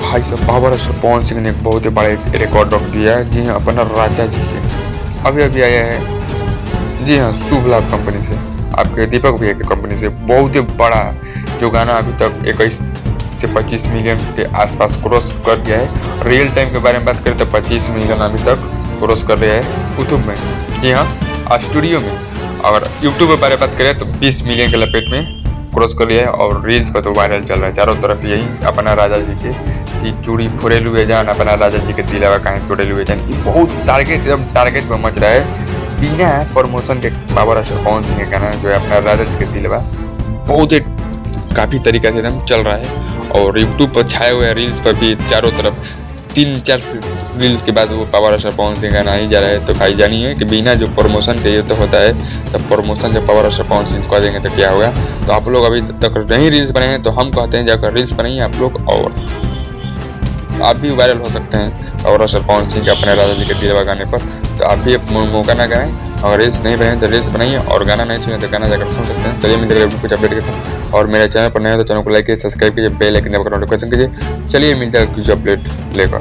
भाई साहब बाबर असर पवन सिंह ने एक बहुत ही बड़ा एक रिकॉर्ड रख दिया है। जी हाँ, अपना राजा जी के अभी अभी आया है। जी हाँ, शुभ लाभ कंपनी से, आपके दीपक भैया की कंपनी से बहुत ही बड़ा जो गाना अभी तक 21 से 25 मिलियन के आसपास क्रॉस कर गया है। रियल टाइम के बारे में बात करें तो 25 मिलियन अभी तक क्रॉस कर रहा है यूट्यूब में। जी हाँ, स्टूडियो में। और यूट्यूब के बारे में बात करें तो 20 मिलियन के लपेट में क्रॉस कर लिया है। और रील्स पर तो वायरल चल रहा है चारों तरफ यही अपना राजा जी के कि चूड़ी फोड़े हुए जान, अपना राजा जी के दिलावा कहीं तोड़े हुए जान। ये बहुत टारगेट एकदम टारगेट में मच रहा है बिना प्रमोशन के। बाबर असर पवन सिंह का गाना जो है अपना राजा जी के दिलावा बहुत ही काफ़ी तरीके से एकदम चल रहा है। और यूट्यूब पर छाए हुए रील्स पर भी चारों तरफ 3-4 रील्स के बाद वो बाबर असर पवन सिंह गाना ही जा रहा है। तो भाई जानिए कि बिना जो प्रमोशन के ये तो होता है, तब प्रमोशन जब बाबर असर पवन सिंह कर देंगे तो क्या होगा। तो आप लोग अभी तक नहीं रील्स बनाए हैं तो हम कहते हैं जाकर रील्स बनाइए आप लोग, और आप भी वायरल हो सकते हैं बाबर असर पवन सिंह के अपने राजा जी के दिलवा गाने पर। तो आप भी मौका ना करें, और रील्स नहीं बनाए तो रील्स बनाइए, और गाना नहीं सुने तो गाना जाकर सुन सकते हैं। चलिए मिलते हैं कुछ अपडेट के साथ। और मेरे चैनल पर नए हो तो चैनल को लाइक कीजिए, सब्सक्राइब कीजिए, बेल आइकन दबाकर नोटिफिकेशन कीजिए। चलिए मिलते हैं कुछ अपडेट लेकर।